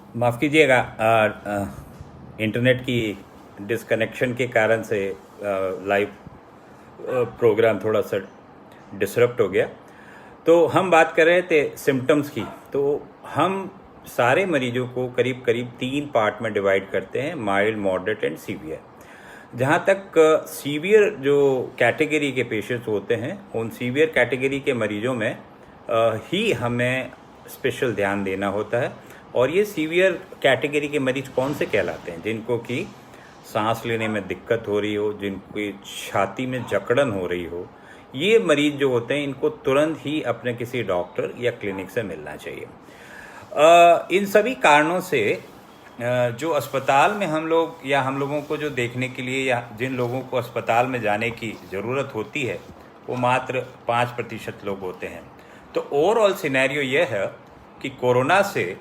माफ़ कीजिएगा, इंटरनेट की डिसकनेक्शन के कारण से लाइव प्रोग्राम थोड़ा सा डिसरप्ट हो गया। तो हम बात कर रहे थे सिम्टम्स की। तो हम सारे मरीजों को करीब करीब 3 पार्ट में डिवाइड करते हैं, माइल्ड, मॉडरेट एंड सीवियर। जहाँ तक सीवियर जो कैटेगरी के पेशेंट्स होते हैं, उन सीवियर कैटेगरी के मरीजों में ही हमें स्पेशल ध्यान देना होता है। और ये सीवियर कैटेगरी के मरीज कौन से कहलाते हैं? जिनको कि सांस लेने में दिक्कत हो रही हो, जिनकी छाती में जकड़न हो रही हो, ये मरीज जो होते हैं इनको तुरंत ही अपने किसी डॉक्टर या क्लिनिक से मिलना चाहिए। इन सभी कारणों से जो अस्पताल में हम लोग या हम लोगों को जो देखने के लिए या जिन लोगों को अस्पताल में जाने की ज़रूरत होती है वो मात्र 5% लोग होते हैं। तो ओवरऑल सिनेरियो ये है कि कोरोना से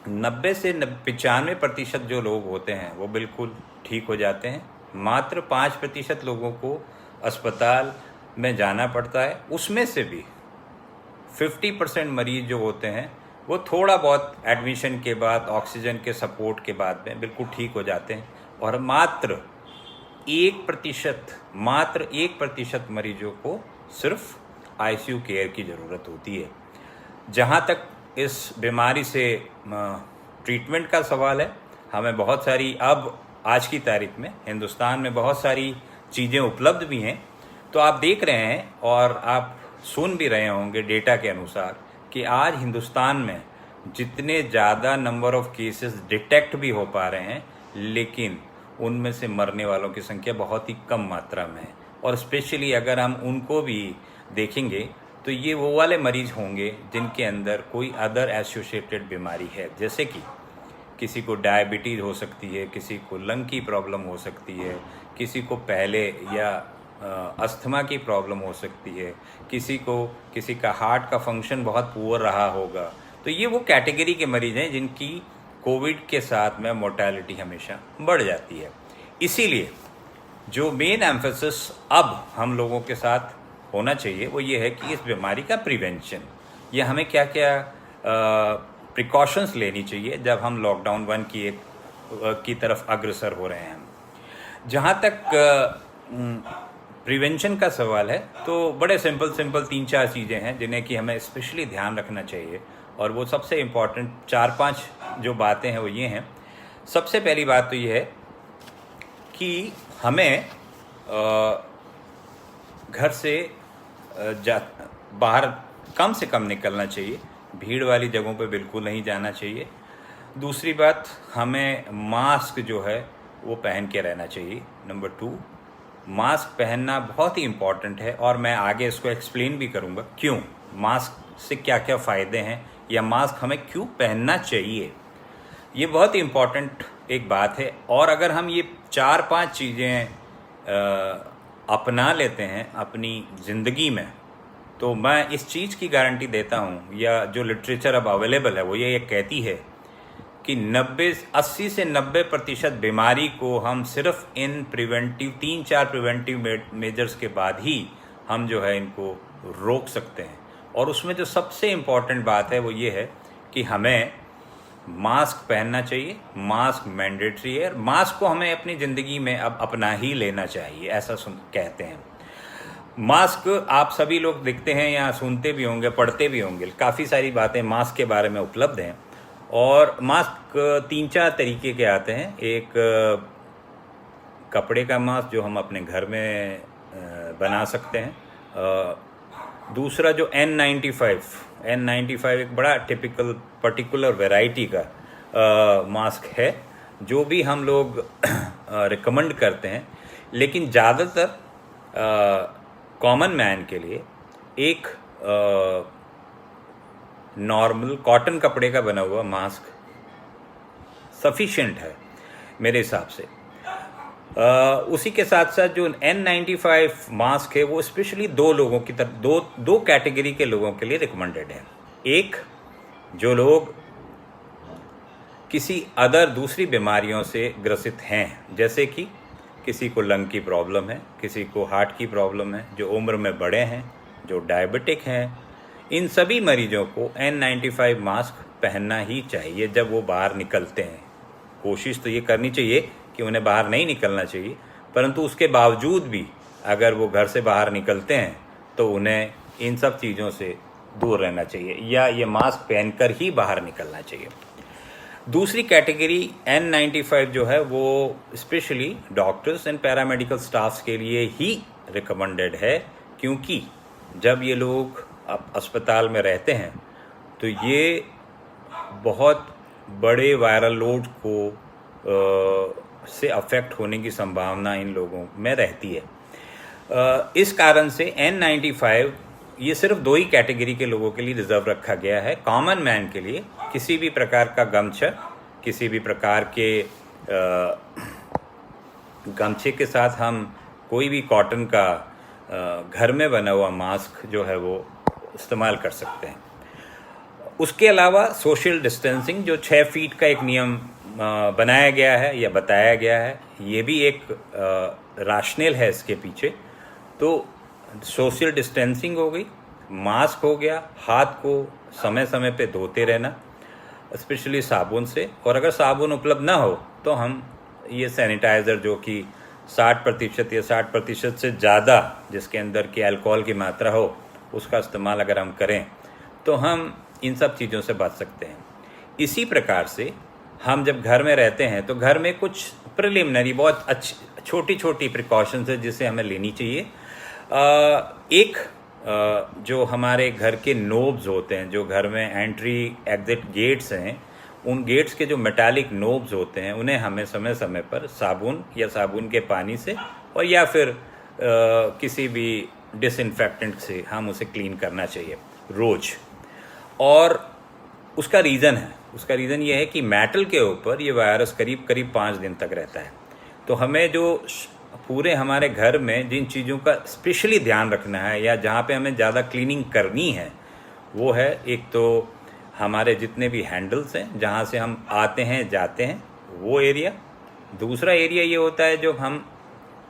90 से 95% जो लोग होते हैं वो बिल्कुल ठीक हो जाते हैं। मात्र 5% लोगों को अस्पताल में जाना पड़ता है। उसमें से भी 50% मरीज जो होते हैं वो थोड़ा बहुत एडमिशन के बाद, ऑक्सीजन के सपोर्ट के बाद में बिल्कुल ठीक हो जाते हैं। और मात्र 1% मरीजों को सिर्फ आईसीयू केयर की ज़रूरत होती है। जहाँ तक इस बीमारी से ट्रीटमेंट का सवाल है, हमें बहुत सारी, अब आज की तारीख में हिंदुस्तान में बहुत सारी चीज़ें उपलब्ध भी हैं। तो आप देख रहे हैं और आप सुन भी रहे होंगे डेटा के अनुसार कि आज हिंदुस्तान में जितने ज़्यादा नंबर ऑफ़ केसेस डिटेक्ट भी हो पा रहे हैं, लेकिन उनमें से मरने वालों की संख्या बहुत ही कम मात्रा में है। और स्पेशली अगर हम उनको भी देखेंगे तो ये वो वाले मरीज होंगे जिनके अंदर कोई अदर एसोसिएटेड बीमारी है, जैसे कि किसी को डायबिटीज़ हो सकती है, किसी को लंग की प्रॉब्लम हो सकती है, किसी को पहले या अस्थमा की प्रॉब्लम हो सकती है, किसी का हार्ट का फंक्शन बहुत पुअर रहा होगा। तो ये वो कैटेगरी के मरीज हैं जिनकी कोविड के साथ में मोर्टेलिटी हमेशा बढ़ जाती है। इसीलिए जो मेन एम्फेसिस अब हम लोगों के साथ होना चाहिए वो ये है कि इस बीमारी का प्रिवेंशन, या हमें क्या क्या प्रिकॉशंस लेनी चाहिए जब हम लॉकडाउन 1 की तरफ अग्रसर हो रहे हैं। जहाँ तक प्रिवेंशन का सवाल है तो बड़े सिंपल 3-4 चीज़ें हैं जिन्हें कि हमें स्पेशली ध्यान रखना चाहिए। और वो सबसे इम्पॉर्टेंट 4-5 जो बातें हैं वो ये हैं। सबसे पहली बात तो ये है कि हमें घर से बाहर कम से कम निकलना चाहिए, भीड़ वाली जगहों पे बिल्कुल नहीं जाना चाहिए। दूसरी बात, हमें मास्क जो है वो पहन के रहना चाहिए। नंबर 2, मास्क पहनना बहुत ही इम्पॉर्टेंट है और मैं आगे इसको एक्सप्लेन भी करूँगा क्यों, मास्क से क्या क्या फ़ायदे हैं या मास्क हमें क्यों पहनना चाहिए। ये बहुत ही इम्पॉर्टेंट एक बात है। और अगर हम ये 4-5 चीज़ें अपना लेते हैं अपनी ज़िंदगी में, तो मैं इस चीज़ की गारंटी देता हूँ, या जो लिटरेचर अब अवेलेबल है वो ये कहती है कि 80 से 90% बीमारी को हम सिर्फ इन 3-4 प्रिवेंटिव मेजर्स के बाद ही हम जो है इनको रोक सकते हैं। और उसमें जो सबसे इम्पॉर्टेंट बात है वो ये है कि हमें मास्क पहनना चाहिए। मास्क मैंडेटरी है। मास्क को हमें अपनी ज़िंदगी में अब अपना ही लेना चाहिए, ऐसा कहते हैं। मास्क आप सभी लोग दिखते हैं या सुनते भी होंगे, पढ़ते भी होंगे, काफ़ी सारी बातें मास्क के बारे में उपलब्ध हैं। और मास्क 3-4 तरीके के आते हैं। एक कपड़े का मास्क जो हम अपने घर में बना सकते हैं। दूसरा जो N95 एक बड़ा टिपिकल पर्टिकुलर वैरायटी का मास्क है जो भी हम लोग रिकमेंड करते हैं। लेकिन ज़्यादातर कॉमन मैन के लिए एक नॉर्मल कॉटन कपड़े का बना हुआ मास्क सफिशिएंट है मेरे हिसाब से। उसी के साथ साथ जो N95 मास्क है वो स्पेशली दो कैटेगरी के लोगों के लिए रिकमेंडेड है। एक, जो लोग किसी दूसरी बीमारियों से ग्रसित हैं, जैसे कि किसी को लंग की प्रॉब्लम है, किसी को हार्ट की प्रॉब्लम है, जो उम्र में बड़े हैं, जो डायबिटिक हैं, इन सभी मरीजों को N95 मास्क पहनना ही चाहिए जब वो बाहर निकलते हैं। कोशिश तो ये करनी चाहिए कि उन्हें बाहर नहीं निकलना चाहिए, परंतु उसके बावजूद भी अगर वो घर से बाहर निकलते हैं तो उन्हें इन सब चीज़ों से दूर रहना चाहिए या ये मास्क पहनकर ही बाहर निकलना चाहिए। दूसरी कैटेगरी N95 जो है वो specially doctors and paramedical staffs के लिए ही रिकमेंडेड है, क्योंकि जब ये लोग अस्पताल में रहते हैं तो ये बहुत बड़े वायरल लोड को से अफेक्ट होने की संभावना इन लोगों में रहती है। इस कारण से N95 ये सिर्फ 2 ही कैटेगरी के लोगों के लिए रिजर्व रखा गया है। कॉमन मैन के लिए किसी भी प्रकार का गमछा, किसी भी प्रकार के गमछे के साथ हम कोई भी कॉटन का घर में बना हुआ मास्क जो है वो इस्तेमाल कर सकते हैं। उसके अलावा सोशल डिस्टेंसिंग जो 6 फीट का एक नियम बनाया गया है या बताया गया है, ये भी एक राशनल है इसके पीछे। तो सोशल डिस्टेंसिंग हो गई, मास्क हो गया, हाथ को समय समय पे धोते रहना स्पेशली साबुन से, और अगर साबुन उपलब्ध ना हो तो हम ये सैनिटाइज़र जो कि 60% या 60% से ज़्यादा जिसके अंदर की अल्कोहल की मात्रा हो उसका इस्तेमाल अगर हम करें तो हम इन सब चीज़ों से बच सकते हैं। इसी प्रकार से हम जब घर में रहते हैं तो घर में कुछ प्रिलिमिनरी बहुत अच्छी छोटी छोटी प्रिकॉशंस है जिसे हमें लेनी चाहिए। एक जो हमारे घर के नोब्स होते हैं, जो घर में एंट्री एग्जिट गेट्स हैं, उन गेट्स के जो मेटालिक नोब्स होते हैं उन्हें हमें समय समय पर साबुन या साबुन के पानी से और या फिर किसी भी डिसइंफेक्टेंट से हम उसे क्लीन करना चाहिए रोज़। और उसका रीज़न ये है कि मेटल के ऊपर ये वायरस करीब करीब 5 दिन तक रहता है। तो हमें जो पूरे हमारे घर में जिन चीज़ों का स्पेशली ध्यान रखना है या जहाँ पे हमें ज़्यादा क्लीनिंग करनी है वो है, एक तो हमारे जितने भी हैंडल्स हैं जहाँ से हम आते हैं जाते हैं वो एरिया। दूसरा एरिया ये होता है जो हम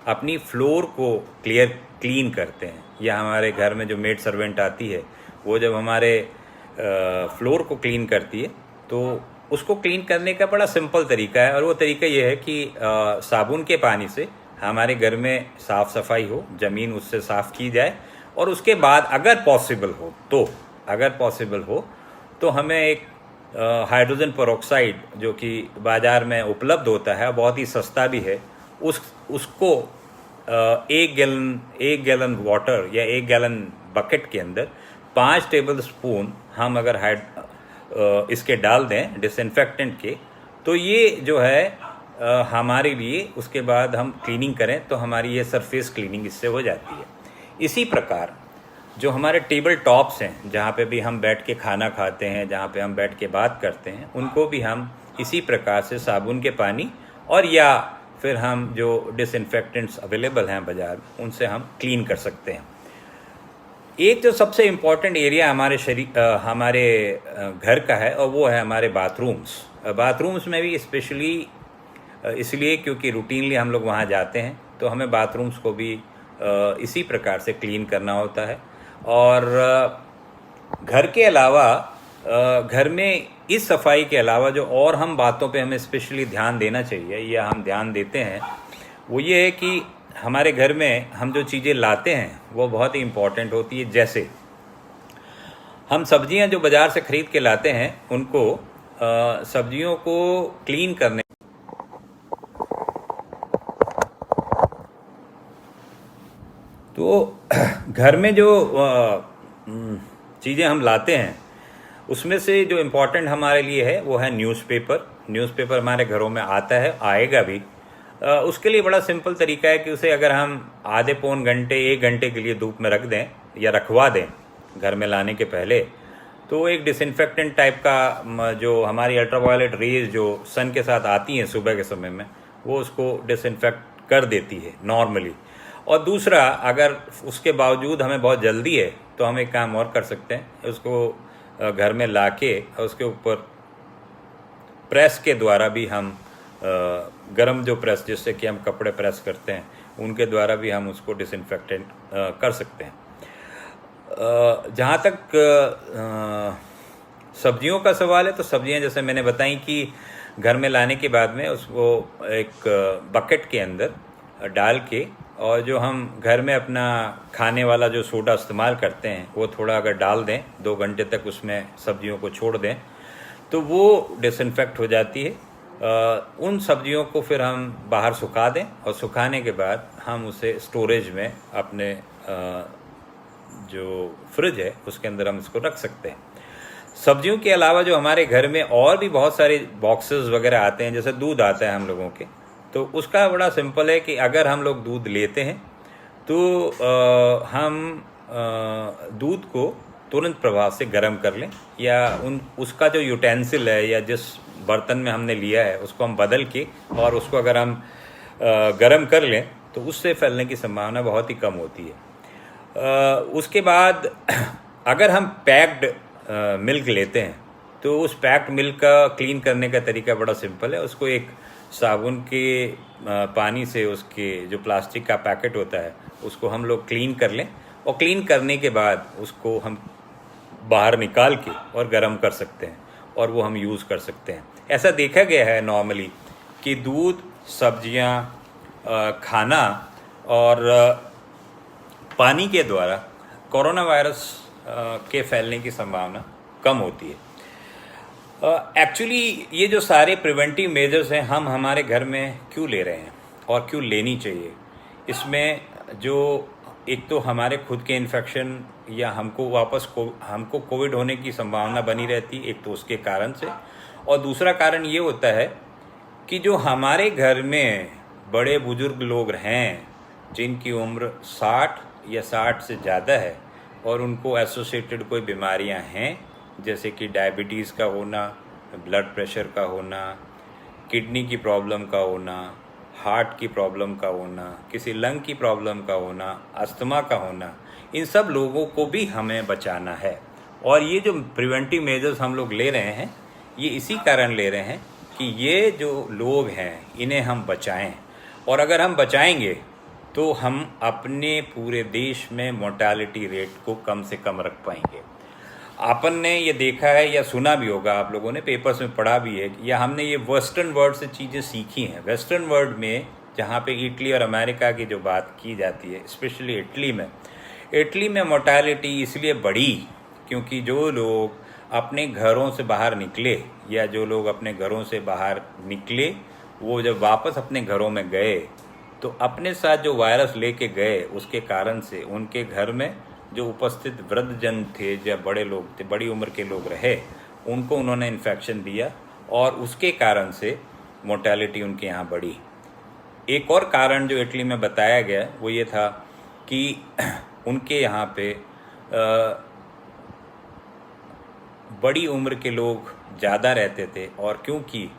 अपनी फ्लोर को क्लीन करते हैं, या हमारे घर में जो मेड सर्वेंट आती है वो जब हमारे फ्लोर को क्लीन करती है तो उसको क्लीन करने का बड़ा सिंपल तरीका है, और वो तरीका ये है कि साबुन के पानी से हमारे घर में साफ़ सफाई हो, ज़मीन उससे साफ़ की जाए, और उसके बाद अगर पॉसिबल हो तो हमें एक हाइड्रोजन पेरोक्साइड जो कि बाज़ार में उपलब्ध होता है, बहुत ही सस्ता भी है, उसको 1 गैलन वाटर या 1 गैलन बकेट के अंदर 5 टेबल स्पून हम अगर इसके डाल दें डिसइंफेक्टेंट के, तो ये जो है हमारे लिए, उसके बाद हम क्लीनिंग करें तो हमारी ये सरफेस क्लीनिंग इससे हो जाती है। इसी प्रकार जो हमारे टेबल टॉप्स हैं जहाँ पे भी हम बैठ के खाना खाते हैं, जहाँ पे हम बैठ के बात करते हैं, उनको भी हम इसी प्रकार से साबुन के पानी और या फिर हम जो डिसइंफेक्टेंट्स अवेलेबल हैं बाज़ार में उनसे हम क्लीन कर सकते हैं। एक जो सबसे इम्पॉर्टेंट एरिया हमारे घर का है और वो है हमारे बाथरूम्स में भी स्पेशली इसलिए क्योंकि रूटीनली हम लोग वहाँ जाते हैं, तो हमें बाथरूम्स को भी इसी प्रकार से क्लीन करना होता है। और घर के अलावा घर में इस सफाई के अलावा जो और हम बातों पे हमें स्पेशली ध्यान देना चाहिए या हम ध्यान देते हैं वो ये है कि हमारे घर में हम जो चीज़ें लाते हैं वो बहुत ही इम्पॉर्टेंट होती है। जैसे हम सब्जियां जो बाज़ार से ख़रीद के लाते हैं उनको सब्जियों को क्लीन करने, तो घर में जो चीज़ें हम लाते हैं उसमें से जो इम्पोर्टेंट हमारे लिए है वो है न्यूज़पेपर हमारे घरों में आता है, आएगा भी। उसके लिए बड़ा सिंपल तरीका है कि उसे अगर हम आधे पौन घंटे 1 घंटे के लिए धूप में रख दें या रखवा दें घर में लाने के पहले, तो एक डिसइंफेक्टेंट टाइप का जो हमारी अल्ट्रावायलेट रेज जो सन के साथ आती हैं सुबह के समय में, वो उसको डिसइंफेक्ट कर देती है नॉर्मली। और दूसरा, अगर उसके बावजूद हमें बहुत जल्दी है तो हम एक काम और कर सकते हैं, उसको घर में लाके उसके ऊपर प्रेस के द्वारा भी हम गरम जो प्रेस जिससे कि हम कपड़े प्रेस करते हैं उनके द्वारा भी हम उसको डिसइंफेक्टेंट कर सकते हैं। जहाँ तक सब्जियों का सवाल है तो सब्जियां जैसे मैंने बताई कि घर में लाने के बाद में उसको एक बकेट के अंदर डाल के, और जो हम घर में अपना खाने वाला जो सोडा इस्तेमाल करते हैं वो थोड़ा अगर डाल दें, 2 घंटे तक उसमें सब्जियों को छोड़ दें तो वो डिसइंफेक्ट हो जाती है। उन सब्जियों को फिर हम बाहर सुखा दें और सुखाने के बाद हम उसे स्टोरेज में अपने जो फ्रिज है उसके अंदर हम इसको रख सकते हैं। सब्जियों के अलावा जो हमारे घर में और भी बहुत सारे बॉक्सेस वगैरह आते हैं, जैसे दूध आता है हम लोगों के, तो उसका बड़ा सिंपल है कि अगर हम लोग दूध लेते हैं तो हम दूध को तुरंत प्रभाव से गर्म कर लें, या उसका जो यूटेंसिल है या जिस बर्तन में हमने लिया है उसको हम बदल के और उसको अगर हम गर्म कर लें तो उससे फैलने की संभावना बहुत ही कम होती है। उसके बाद अगर हम पैक्ड मिल्क लेते हैं तो उस पैक्ड मिल्क का क्लीन करने का तरीका बड़ा सिंपल है। उसको एक साबुन के पानी से उसके जो प्लास्टिक का पैकेट होता है उसको हम लोग क्लीन कर लें, और क्लीन करने के बाद उसको हम बाहर निकाल के और गर्म कर सकते हैं और वो हम यूज़ कर सकते हैं। ऐसा देखा गया है नॉर्मली कि दूध, सब्जियां, खाना और पानी के द्वारा कोरोना वायरस के फैलने की संभावना कम होती है। एक्चुअली ये जो सारे प्रिवेंटिव मेजर्स हैं हम हमारे घर में क्यों ले रहे हैं और क्यों लेनी चाहिए, इसमें जो एक तो हमारे खुद के इन्फेक्शन या हमको कोविड होने की संभावना बनी रहती है, एक तो उसके कारण से, और दूसरा कारण ये होता है कि जो हमारे घर में बड़े बुजुर्ग लोग हैं जिनकी उम्र 60 या 60 से ज़्यादा है और उनको एसोसिएटेड कोई बीमारियां हैं, जैसे कि डायबिटीज़ का होना, ब्लड प्रेशर का होना, किडनी की प्रॉब्लम का होना, हार्ट की प्रॉब्लम का होना, किसी लंग की प्रॉब्लम का होना, अस्थमा का होना, इन सब लोगों को भी हमें बचाना है। और ये जो प्रिवेंटिव मेजर्स हम लोग ले रहे हैं ये इसी कारण ले रहे हैं कि ये जो लोग हैं इन्हें हम बचाएं, और अगर हम बचाएंगे तो हम अपने पूरे देश में मोर्टालिटी रेट को कम से कम रख पाएंगे। आपन ने ये देखा है या सुना भी होगा, आप लोगों ने पेपर्स में पढ़ा भी है, या हमने ये वेस्टर्न वर्ल्ड से चीज़ें सीखी हैं। वेस्टर्न वर्ल्ड में जहाँ पे इटली और अमेरिका की जो बात की जाती है, स्पेशली इटली में मोर्टालिटी इसलिए बढ़ी क्योंकि जो लोग अपने घरों से बाहर निकले, या जो लोग अपने घरों से बाहर निकले वो जब वापस अपने घरों में गए तो अपने साथ जो वायरस लेके गए उसके कारण से उनके घर में जो उपस्थित वृद्धजन थे या बड़े लोग थे, बड़ी उम्र के लोग रहे, उनको उन्होंने इन्फेक्शन दिया और उसके कारण से मोर्टेलिटी उनके यहाँ बढ़ी। एक और कारण जो इटली में बताया गया वो ये था कि उनके यहाँ पे बड़ी उम्र के लोग ज़्यादा रहते थे, और क्योंकि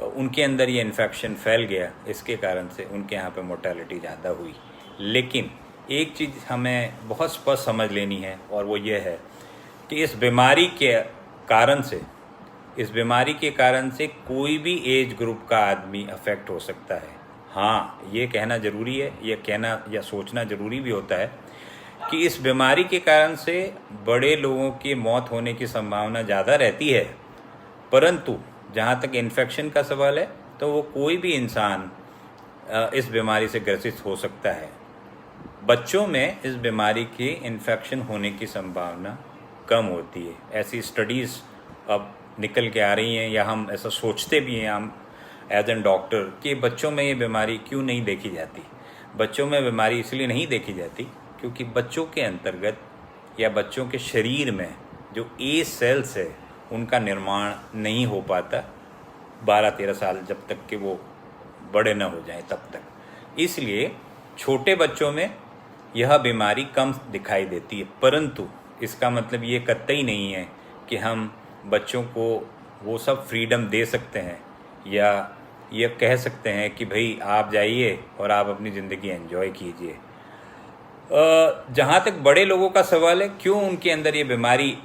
उनके अंदर ये इन्फेक्शन फैल गया इसके कारण से उनके यहाँ पे मोर्टेलिटी ज़्यादा हुई। लेकिन एक चीज़ हमें बहुत स्पष्ट समझ लेनी है, और वो ये है कि इस बीमारी के कारण से कोई भी एज ग्रुप का आदमी अफेक्ट हो सकता है। हाँ, ये कहना ज़रूरी है, ये कहना या सोचना ज़रूरी भी होता है कि इस बीमारी के कारण से बड़े लोगों की मौत होने की संभावना ज़्यादा रहती है, परंतु जहाँ तक इन्फेक्शन का सवाल है तो वो कोई भी इंसान इस बीमारी से ग्रसित हो सकता है। बच्चों में इस बीमारी के इन्फेक्शन होने की संभावना कम होती है। ऐसी स्टडीज़ अब निकल के आ रही हैं, या हम ऐसा सोचते भी हैं हम एज एन डॉक्टर कि बच्चों में ये बीमारी क्यों नहीं देखी जाती। बच्चों में बीमारी इसलिए नहीं देखी जाती क्योंकि बच्चों के अंतर्गत या बच्चों के शरीर में जो ए सेल्स है उनका निर्माण नहीं हो पाता 12-13 साल, जब तक कि वो बड़े न हो जाएं तब तक। इसलिए छोटे बच्चों में यह बीमारी कम दिखाई देती है, परंतु इसका मतलब ये कतई नहीं है कि हम बच्चों को वो सब फ्रीडम दे सकते हैं या ये कह सकते हैं कि भाई आप जाइए और आप अपनी ज़िंदगी एंजॉय कीजिए। जहाँ तक बड़े लोगों का सवाल है, क्यों उनके अंदर ये बीमारी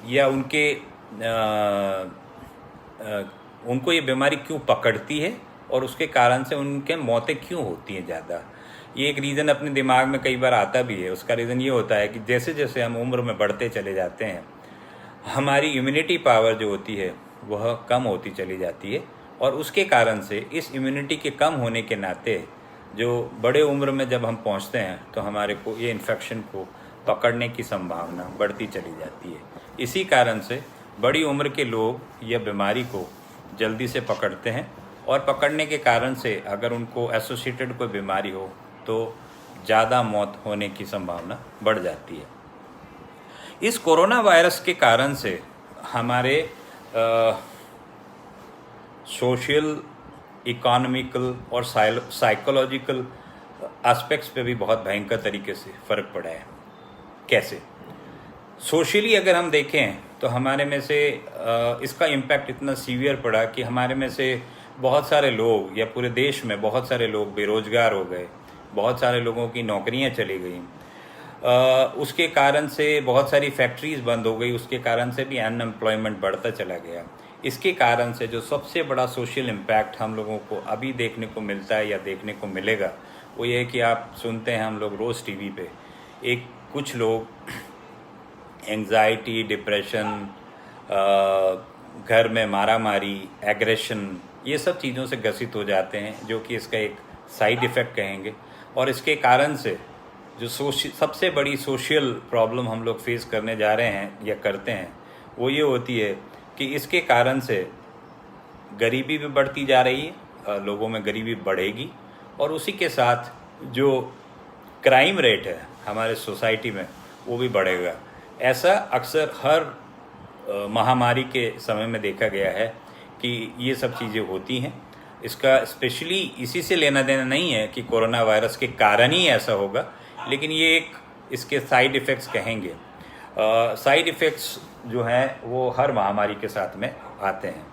या उनको ये बीमारी क्यों पकड़ती है और उसके कारण से उनके मौतें क्यों होती हैं ज़्यादा, ये एक रीज़न अपने दिमाग में कई बार आता भी है। उसका रीज़न ये होता है कि जैसे जैसे हम उम्र में बढ़ते चले जाते हैं हमारी इम्यूनिटी पावर जो होती है वह कम होती चली जाती है, और उसके कारण से इस इम्यूनिटी के कम होने के नाते जो बड़े उम्र में जब हम पहुंचते हैं तो हमारे को ये इन्फेक्शन को पकड़ने की संभावना बढ़ती चली जाती है। इसी कारण से बड़ी उम्र के लोग यह बीमारी को जल्दी से पकड़ते हैं, और पकड़ने के कारण से अगर उनको एसोसिएटेड कोई बीमारी हो तो ज़्यादा मौत होने की संभावना बढ़ जाती है। इस कोरोना वायरस के कारण से हमारे सोशल, इकोनॉमिकल और साइकोलॉजिकल एस्पेक्ट्स पे भी बहुत भयंकर तरीके से फ़र्क पड़ा है। कैसे? सोशली अगर हम देखें तो हमारे में से इसका इम्पैक्ट इतना सीवियर पड़ा कि हमारे में से बहुत सारे लोग, या पूरे देश में बहुत सारे लोग बेरोजगार हो गए, बहुत सारे लोगों की नौकरियां चली गई, उसके कारण से बहुत सारी फैक्ट्रीज बंद हो गई, उसके कारण से भी अनएम्प्लॉयमेंट बढ़ता चला गया। इसके कारण से जो सबसे बड़ा सोशल इम्पैक्ट हम लोगों को अभी देखने को मिलता है या देखने को मिलेगा वो ये है कि आप सुनते हैं हम लोग रोज़ टीवी पे, कुछ लोग एंग्जाइटी, डिप्रेशन, घर में मारामारी, एग्रेशन, ये सब चीज़ों से ग्रसित हो जाते हैं, जो कि इसका एक साइड इफ़ेक्ट कहेंगे। और इसके कारण से जो सबसे बड़ी सोशल प्रॉब्लम हम लोग फेस करने जा रहे हैं या करते हैं वो ये होती है कि इसके कारण से गरीबी भी बढ़ती जा रही है, लोगों में गरीबी बढ़ेगी, और उसी के साथ जो क्राइम रेट है हमारे सोसाइटी में वो भी बढ़ेगा। ऐसा अक्सर हर महामारी के समय में देखा गया है कि ये सब चीज़ें होती हैं। इसका स्पेशली इसी से लेना देना नहीं है कि कोरोना वायरस के कारण ही ऐसा होगा, लेकिन ये एक इसके साइड इफ़ेक्ट्स कहेंगे। साइड इफ़ेक्ट्स जो हैं वो हर महामारी के साथ में आते हैं।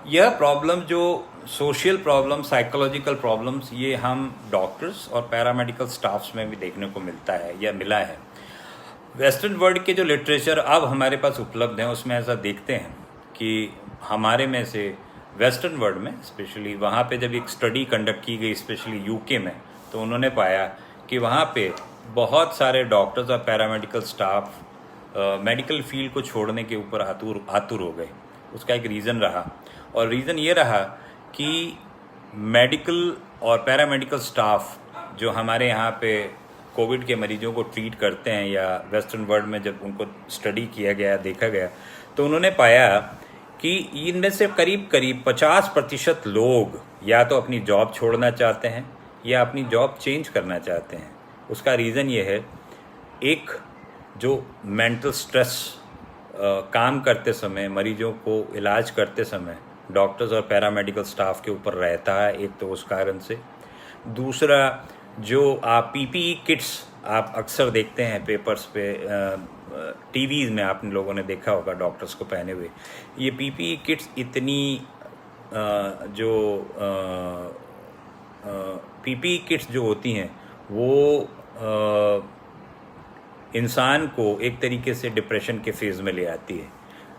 यह प्रॉब्लम जो सोशल प्रॉब्लम, साइकोलॉजिकल प्रॉब्लम्स, ये हम डॉक्टर्स और पैरामेडिकल स्टाफ्स में भी देखने को मिलता है या मिला है। वेस्टर्न वर्ल्ड के जो लिटरेचर अब हमारे पास उपलब्ध हैं उसमें ऐसा देखते हैं कि हमारे में से वेस्टर्न वर्ल्ड में स्पेशली वहाँ पे जब एक स्टडी कंडक्ट की गई स्पेशली यूके में, तो उन्होंने पाया कि वहाँ पे बहुत सारे डॉक्टर्स और पैरामेडिकल स्टाफ मेडिकल फील्ड को छोड़ने के ऊपर आतुर हो गए। उसका एक रीज़न रहा, और रीज़न ये रहा कि मेडिकल और पैरामेडिकल स्टाफ जो हमारे यहाँ पे कोविड के मरीजों को ट्रीट करते हैं, या वेस्टर्न वर्ल्ड में जब उनको स्टडी किया गया, देखा गया, तो उन्होंने पाया कि इनमें से करीब 50% लोग या तो अपनी जॉब छोड़ना चाहते हैं या अपनी जॉब चेंज करना चाहते हैं। उसका रीज़न ये है, एक जो मेंटल स्ट्रेस काम करते समय, मरीजों को इलाज करते समय डॉक्टर्स और पैरामेडिकल स्टाफ के ऊपर रहता है, एक तो उस कारण से। दूसरा, जो आप पीपीई किट्स आप अक्सर देखते हैं पेपर्स पे, टीवीज़ में आपने लोगों ने देखा होगा डॉक्टर्स को पहने हुए। ये पीपीई किट्स इतनी जो पीपीई किट्स जो होती हैं वो इंसान को एक तरीके से डिप्रेशन के फेज़ में ले आती है।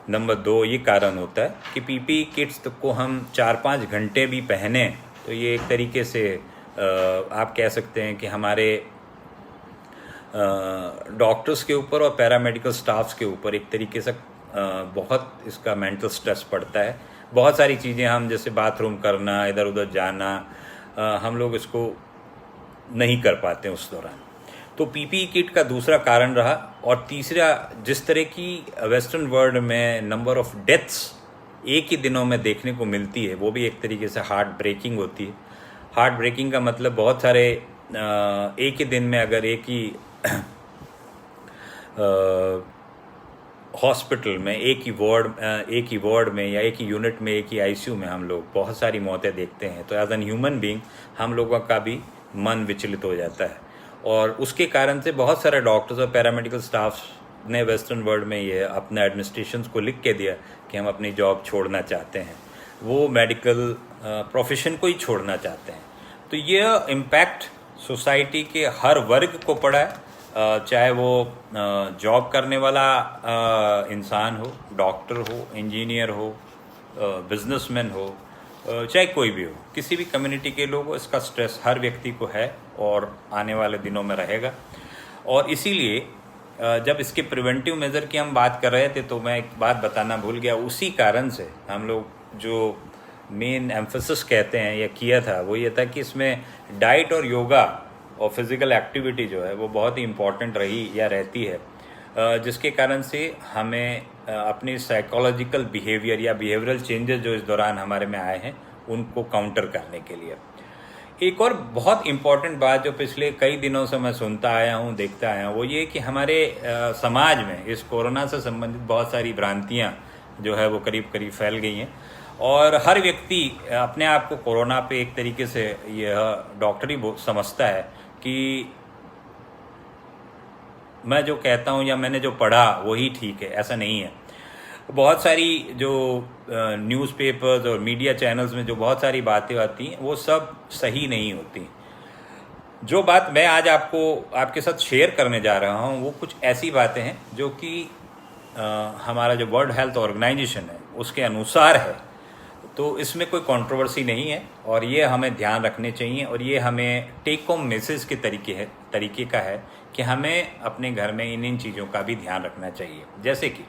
नंबर 2 ये कारण होता है कि पीपीई किट्स को हम 4-5 घंटे भी पहने तो ये एक तरीके से आप कह सकते हैं कि हमारे डॉक्टर्स के ऊपर और पैरामेडिकल स्टाफ्स के ऊपर एक तरीके से बहुत इसका मेंटल स्ट्रेस पड़ता है। बहुत सारी चीज़ें हम जैसे बाथरूम करना, इधर उधर जाना, हम लोग इसको नहीं कर पाते उस दौरान। तो पीपीई किट का दूसरा कारण रहा। और तीसरा, जिस तरह की वेस्टर्न वर्ल्ड में नंबर ऑफ डेथ्स एक ही दिनों में देखने को मिलती है, वो भी एक तरीके से हार्ट ब्रेकिंग होती है। हार्ट ब्रेकिंग का मतलब बहुत सारे एक ही दिन में अगर एक ही हॉस्पिटल में, एक ही वार्ड में या एक ही यूनिट में, एक ही आईसीयू में हम लोग बहुत सारी मौतें देखते हैं, तो एज एन ह्यूमन बीइंग हम लोगों का भी मन विचलित हो जाता है। और उसके कारण से बहुत सारे डॉक्टर्स और पैरामेडिकल स्टाफ ने वेस्टर्न वर्ल्ड में ये अपने एडमिनिस्ट्रेशंस को लिख के दिया कि हम अपनी जॉब छोड़ना चाहते हैं, वो मेडिकल प्रोफेशन को ही छोड़ना चाहते हैं। तो ये इम्पैक्ट सोसाइटी के हर वर्ग को पड़ा है, चाहे वो जॉब करने वाला इंसान हो, डॉक्टर हो, इंजीनियर हो, बिजनेसमैन हो, चाहे कोई भी हो, किसी भी कम्युनिटी के लोग हो, इसका स्ट्रेस हर व्यक्ति को है और आने वाले दिनों में रहेगा। और इसीलिए जब इसके प्रिवेंटिव मेजर की हम बात कर रहे थे तो मैं एक बात बताना भूल गया। उसी कारण से हम लोग जो मेन एम्फेसिस कहते हैं या किया था वो ये था कि इसमें डाइट और योगा और फिज़िकल एक्टिविटी जो है वो बहुत ही इम्पॉर्टेंट रही या रहती है, जिसके कारण से हमें अपनी साइकोलॉजिकल बिहेवियर या बिहेवियरल चेंजेस जो इस दौरान हमारे में आए हैं उनको काउंटर करने के लिए। एक और बहुत इम्पॉर्टेंट बात जो पिछले कई दिनों से मैं सुनता आया हूँ, देखता आया हूँ, वो ये कि हमारे समाज में इस कोरोना से संबंधित बहुत सारी भ्रांतियाँ जो है वो करीब करीब फैल गई हैं और हर व्यक्ति अपने आप को कोरोना पे एक तरीके से यह डॉक्टरी समझता है कि मैं जो कहता हूँ या मैंने जो पढ़ा वही ठीक है। ऐसा नहीं है। बहुत सारी जो न्यूज़पेपर्स और मीडिया चैनल्स में जो बहुत सारी बातें आती हैं वो सब सही नहीं होती। जो बात मैं आज आपके साथ शेयर करने जा रहा हूँ वो कुछ ऐसी बातें हैं जो कि हमारा जो वर्ल्ड हेल्थ ऑर्गेनाइजेशन है उसके अनुसार है। तो इसमें कोई कंट्रोवर्सी नहीं है और ये हमें ध्यान रखने चाहिए और ये हमें टेक होम मैसेज के तरीके का है कि हमें अपने घर में इन चीज़ों का भी ध्यान रखना चाहिए। जैसे कि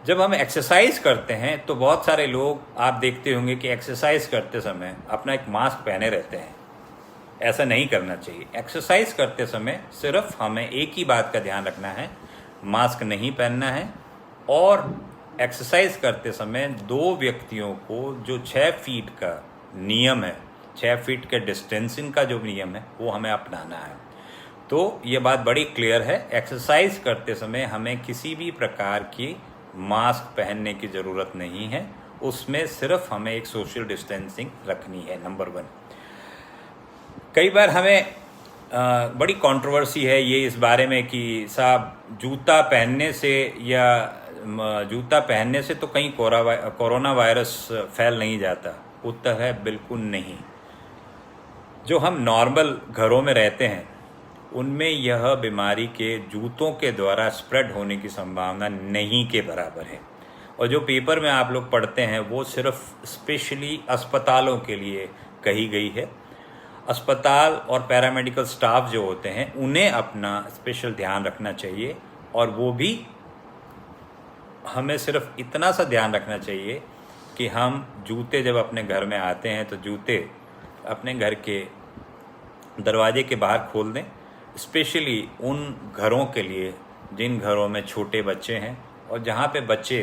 जब हम एक्सरसाइज करते हैं तो बहुत सारे लोग आप देखते होंगे कि एक्सरसाइज करते समय अपना एक मास्क पहने रहते हैं। ऐसा नहीं करना चाहिए। एक्सरसाइज करते समय सिर्फ हमें एक ही बात का ध्यान रखना है, मास्क नहीं पहनना है और एक्सरसाइज करते समय दो व्यक्तियों को जो 6 फीट का नियम है, 6 फीट के डिस्टेंसिंग का जो नियम है वो हमें अपनाना है। तो ये बात बड़ी क्लियर है। एक्सरसाइज करते समय हमें किसी भी प्रकार की मास्क पहनने की ज़रूरत नहीं है, उसमें सिर्फ हमें एक सोशल डिस्टेंसिंग रखनी है। नंबर 1। कई बार हमें बड़ी कंट्रोवर्सी है ये इस बारे में कि साहब जूता पहनने से तो कहीं कोरोना वायरस फैल नहीं जाता। उत्तर है बिल्कुल नहीं। जो हम नॉर्मल घरों में रहते हैं उनमें यह बीमारी के जूतों के द्वारा स्प्रेड होने की संभावना नहीं के बराबर है। और जो पेपर में आप लोग पढ़ते हैं वो सिर्फ स्पेशली अस्पतालों के लिए कही गई है। अस्पताल और पैरामेडिकल स्टाफ जो होते हैं उन्हें अपना स्पेशल ध्यान रखना चाहिए और वो भी हमें सिर्फ इतना सा ध्यान रखना चाहिए कि हम जूते जब अपने घर में आते हैं तो जूते अपने घर के दरवाजे के बाहर खोल दें। स्पेशली उन घरों के लिए जिन घरों में छोटे बच्चे हैं और जहाँ पे बच्चे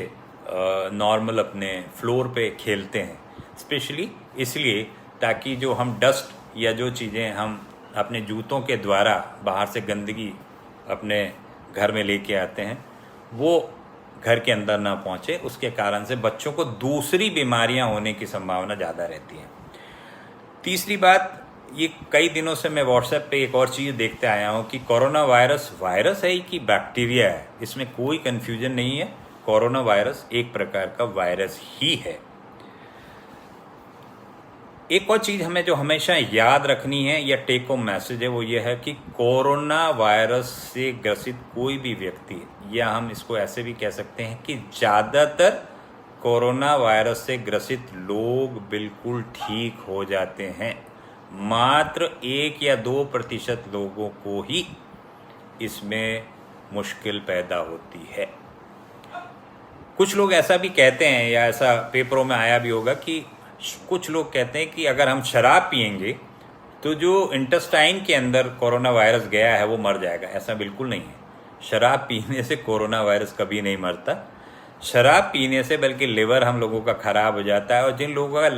नॉर्मल अपने फ्लोर पे खेलते हैं, स्पेशली इसलिए ताकि जो हम डस्ट या जो चीज़ें हम अपने जूतों के द्वारा बाहर से गंदगी अपने घर में लेके आते हैं वो घर के अंदर ना पहुँचे। उसके कारण से बच्चों को दूसरी बीमारियां होने की संभावना ज़्यादा रहती है। तीसरी बात, ये कई दिनों से मैं व्हाट्सएप पे एक और चीज़ देखते आया हूँ कि कोरोना वायरस है कि बैक्टीरिया है। इसमें कोई कन्फ्यूजन नहीं है। कोरोना वायरस एक प्रकार का वायरस ही है। एक और चीज़ हमें जो हमेशा याद रखनी है या टेक होम मैसेज है वो ये है कि कोरोना वायरस से ग्रसित कोई भी व्यक्ति, या हम इसको ऐसे भी कह सकते हैं कि ज़्यादातर कोरोना वायरस से ग्रसित लोग बिल्कुल ठीक हो जाते हैं। मात्र 1 या 2% लोगों को ही इसमें मुश्किल पैदा होती है। कुछ लोग ऐसा भी कहते हैं या ऐसा पेपरों में आया भी होगा कि कुछ लोग कहते हैं कि अगर हम शराब पिएंगे तो जो इंटेस्टाइन के अंदर कोरोना वायरस गया है वो मर जाएगा। ऐसा बिल्कुल नहीं है। शराब पीने से कोरोना वायरस कभी नहीं मरता। शराब पीने से बल्कि लिवर हम लोगों का ख़राब हो जाता है और जिन लोगों का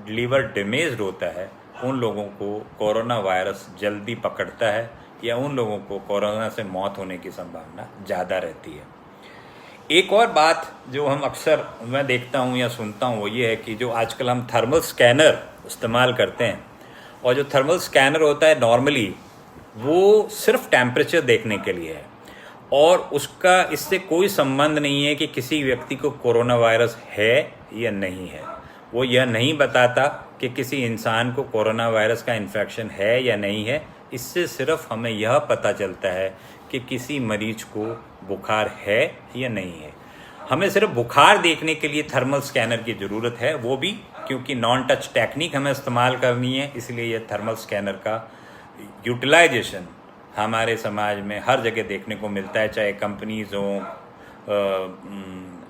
लीवर डैमेज्ड होता है उन लोगों को कोरोना वायरस जल्दी पकड़ता है या उन लोगों को कोरोना से मौत होने की संभावना ज़्यादा रहती है। एक और बात जो हम अक्सर मैं देखता हूँ या सुनता हूँ वो ये है कि जो आजकल हम थर्मल स्कैनर इस्तेमाल करते हैं और जो थर्मल स्कैनर होता है नॉर्मली वो सिर्फ टेम्परेचर देखने के लिए है और उसका इससे कोई संबंध नहीं है कि किसी व्यक्ति को कोरोना वायरस है या नहीं है। वो यह नहीं बताता कि किसी इंसान को कोरोना वायरस का इन्फेक्शन है या नहीं है। इससे सिर्फ हमें यह पता चलता है कि किसी मरीज को बुखार है या नहीं है। हमें सिर्फ बुखार देखने के लिए थर्मल स्कैनर की ज़रूरत है, वो भी क्योंकि नॉन टच टेक्निक हमें इस्तेमाल करनी है, इसलिए यह थर्मल स्कैनर का यूटिलाइजेशन हमारे समाज में हर जगह देखने को मिलता है, चाहे कंपनीज हों,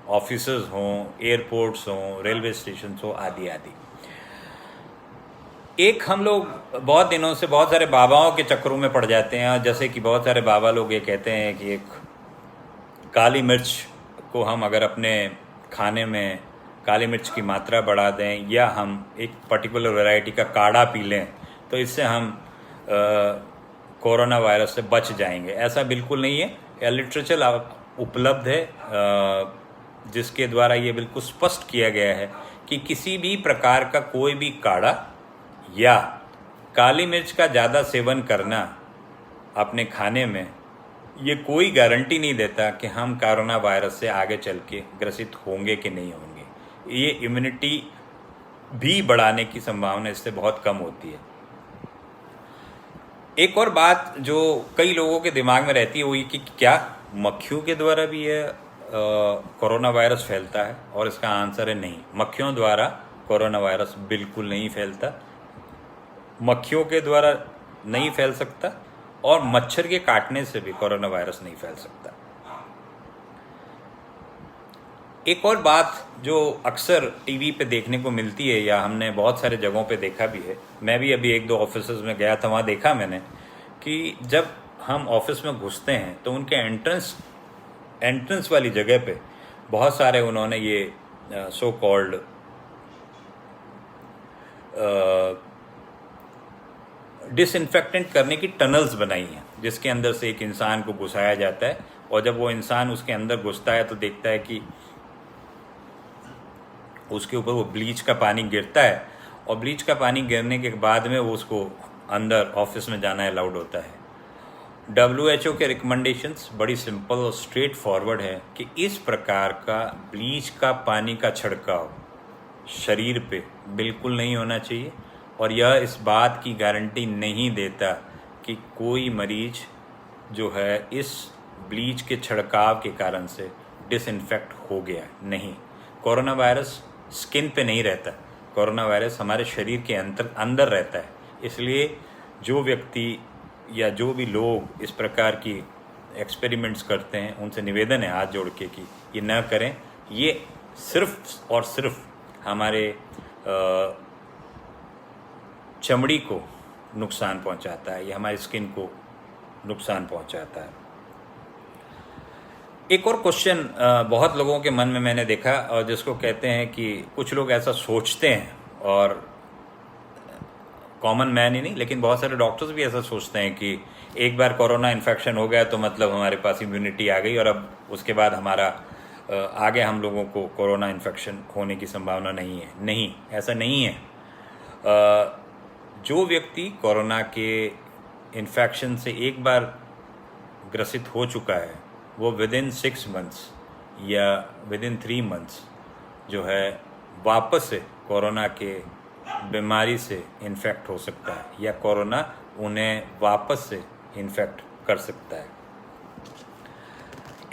ऑफिसेज हों, एयरपोर्ट्स हों, रेलवे स्टेशन हो, आदि आदि। एक हम लोग बहुत दिनों से बहुत सारे बाबाओं के चक्करों में पड़ जाते हैं, जैसे कि बहुत सारे बाबा लोग ये कहते हैं कि एक काली मिर्च को हम अगर अपने खाने में काली मिर्च की मात्रा बढ़ा दें या हम एक पर्टिकुलर वैरायटी का काढ़ा पी लें तो इससे हम कोरोना वायरस से बच जाएंगे। ऐसा बिल्कुल नहीं है। यह लिटरेचर उपलब्ध है जिसके द्वारा ये बिल्कुल स्पष्ट किया गया है कि किसी भी प्रकार का कोई भी काढ़ा या काली मिर्च का ज़्यादा सेवन करना अपने खाने में ये कोई गारंटी नहीं देता कि हम कोरोना वायरस से आगे चल के ग्रसित होंगे कि नहीं होंगे। ये इम्यूनिटी भी बढ़ाने की संभावना इससे बहुत कम होती है। एक और बात जो कई लोगों के दिमाग में रहती है वो ये कि क्या मक्खियों के द्वारा भी यह कोरोना वायरस फैलता है, और इसका आंसर है नहीं। मक्खियों द्वारा कोरोना वायरस बिल्कुल नहीं फैलता, मक्खियों के द्वारा नहीं फैल सकता, और मच्छर के काटने से भी कोरोना वायरस नहीं फैल सकता। एक और बात जो अक्सर टीवी पे देखने को मिलती है या हमने बहुत सारे जगहों पे देखा भी है, मैं भी अभी 1-2 ऑफिसेज में गया था, वहाँ देखा मैंने कि जब हम ऑफिस में घुसते हैं तो उनके एंट्रेंस वाली जगह पे बहुत सारे उन्होंने ये सो कॉल्ड डिसइंफेक्टेंट करने की टनल्स बनाई हैं जिसके अंदर से एक इंसान को घुसाया जाता है, और जब वो इंसान उसके अंदर घुसता है तो देखता है कि उसके ऊपर वो ब्लीच का पानी गिरता है, और ब्लीच का पानी गिरने के बाद में वो उसको अंदर ऑफिस में जाना अलाउड होता है। WHO के रिकमेंडेशंस बड़ी सिंपल और स्ट्रेट फॉरवर्ड है कि इस प्रकार का ब्लीच का पानी का छिड़काव शरीर पे बिल्कुल नहीं होना चाहिए, और यह इस बात की गारंटी नहीं देता कि कोई मरीज जो है इस ब्लीच के छिड़काव के कारण से डिसइंफेक्ट हो गया। नहीं, कोरोना वायरस स्किन पे नहीं रहता, कोरोना वायरस हमारे शरीर के अंदर रहता है। इसलिए जो व्यक्ति या जो भी लोग इस प्रकार की एक्सपेरिमेंट्स करते हैं उनसे निवेदन है हाथ जोड़ के कि ये न करें। ये सिर्फ और सिर्फ हमारे चमड़ी को नुकसान पहुंचाता है, या हमारी स्किन को नुकसान पहुंचाता है। एक और क्वेश्चन बहुत लोगों के मन में मैंने देखा, और जिसको कहते हैं कि कुछ लोग ऐसा सोचते हैं, और कॉमन मैन ही नहीं लेकिन बहुत सारे डॉक्टर्स भी ऐसा सोचते हैं कि एक बार कोरोना इन्फेक्शन हो गया तो मतलब हमारे पास इम्यूनिटी आ गई और अब उसके बाद हमारा आगे हम लोगों को कोरोना इन्फेक्शन होने की संभावना नहीं है। नहीं, ऐसा नहीं है। जो व्यक्ति कोरोना के इन्फेक्शन से एक बार ग्रसित हो चुका है वो विदिन 6 मंथ्स या विदिन 3 मंथ्स जो है वापस से कोरोना के बीमारी से इन्फेक्ट हो सकता है, या कोरोना उन्हें वापस से इन्फेक्ट कर सकता है।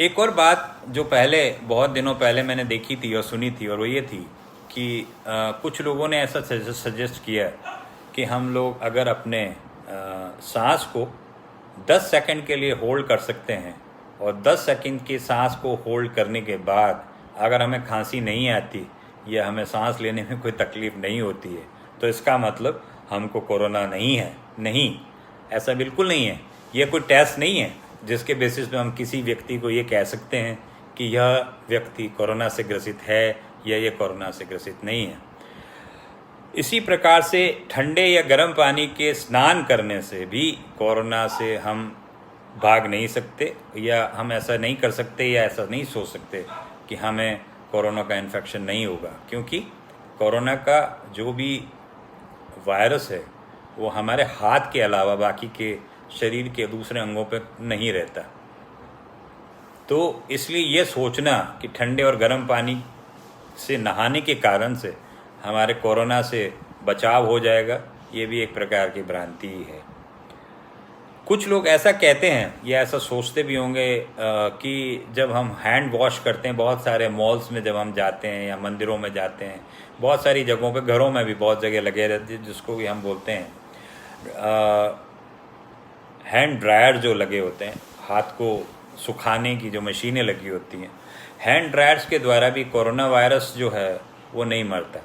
एक और बात जो बहुत दिनों पहले मैंने देखी थी और सुनी थी, और वो ये थी कि कुछ लोगों ने ऐसा सजेस्ट किया कि हम लोग अगर अपने सांस को 10 सेकंड के लिए होल्ड कर सकते हैं, और 10 सेकंड की सांस को होल्ड करने के बाद अगर हमें खांसी नहीं आती या हमें सांस लेने में कोई तकलीफ़ नहीं होती है तो इसका मतलब हमको कोरोना नहीं है। नहीं, ऐसा बिल्कुल नहीं है। यह कोई टेस्ट नहीं है जिसके बेसिस पे हम किसी व्यक्ति को ये कह सकते हैं कि यह व्यक्ति कोरोना से ग्रसित है या ये कोरोना से ग्रसित नहीं है। इसी प्रकार से ठंडे या गर्म पानी के स्नान करने से भी कोरोना से हम भाग नहीं सकते, या हम ऐसा नहीं कर सकते या ऐसा नहीं सोच सकते कि हमें कोरोना का इन्फेक्शन नहीं होगा, क्योंकि कोरोना का जो भी वायरस है वो हमारे हाथ के अलावा बाकी के शरीर के दूसरे अंगों पर नहीं रहता। तो इसलिए ये सोचना कि ठंडे और गर्म पानी से नहाने के कारण से हमारे कोरोना से बचाव हो जाएगा, ये भी एक प्रकार की भ्रांति ही है। कुछ लोग ऐसा कहते हैं या ऐसा सोचते भी होंगे कि जब हम हैंड वॉश करते हैं, बहुत सारे मॉल्स में जब हम जाते हैं या मंदिरों में जाते हैं, बहुत सारी जगहों पे, घरों में भी बहुत जगह लगे रहते हैं जिसको भी हम बोलते हैं हैंड ड्रायर जो लगे होते हैं, हाथ को सुखाने की जो मशीनें लगी होती हैं, हैंड ड्रायर्स के द्वारा भी कोरोना वायरस जो है वो नहीं मरता।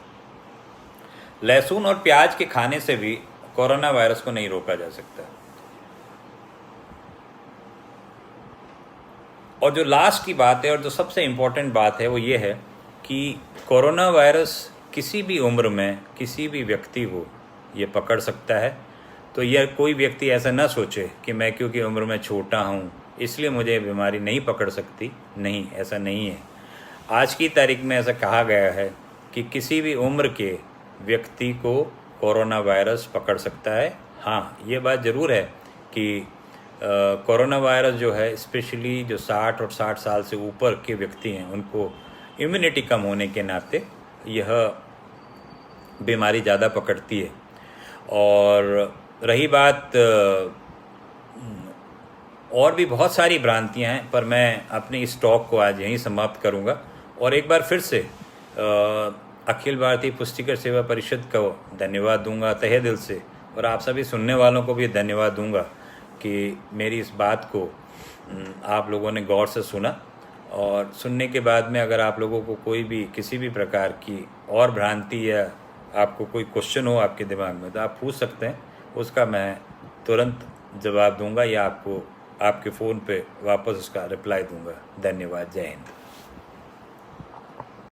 लहसुन और प्याज के खाने से भी कोरोना वायरस को नहीं रोका जा सकता। और जो लास्ट की बात है और जो सबसे इम्पोर्टेंट बात है वो ये है कि कोरोना वायरस किसी भी उम्र में किसी भी व्यक्ति को ये पकड़ सकता है। तो यह कोई व्यक्ति ऐसा ना सोचे कि मैं क्योंकि उम्र में छोटा हूँ इसलिए मुझे बीमारी नहीं पकड़ सकती। नहीं, ऐसा नहीं है। आज की तारीख में ऐसा कहा गया है कि किसी भी उम्र के व्यक्ति को कोरोना वायरस पकड़ सकता है। हाँ, ये बात ज़रूर है कि कोरोना वायरस जो है स्पेशली जो 60 और 60 साल से ऊपर के व्यक्ति हैं उनको इम्यूनिटी कम होने के नाते यह बीमारी ज़्यादा पकड़ती है। और रही बात और भी बहुत सारी भ्रांतियां हैं, पर मैं अपने इस टॉक को आज यहीं समाप्त करूंगा। और एक बार फिर से अखिल भारतीय पुष्टिकर सेवा परिषद को धन्यवाद दूंगा तहे दिल से, और आप सभी सुनने वालों को भी धन्यवाद दूंगा कि मेरी इस बात को आप लोगों ने गौर से सुना। और सुनने के बाद में अगर आप लोगों को कोई भी किसी भी प्रकार की और भ्रांति या आपको कोई क्वेश्चन हो आपके दिमाग में तो आप पूछ सकते हैं, उसका मैं तुरंत जवाब दूंगा या आपको आपके फ़ोन पे वापस उसका रिप्लाई दूंगा। धन्यवाद। जय हिंद।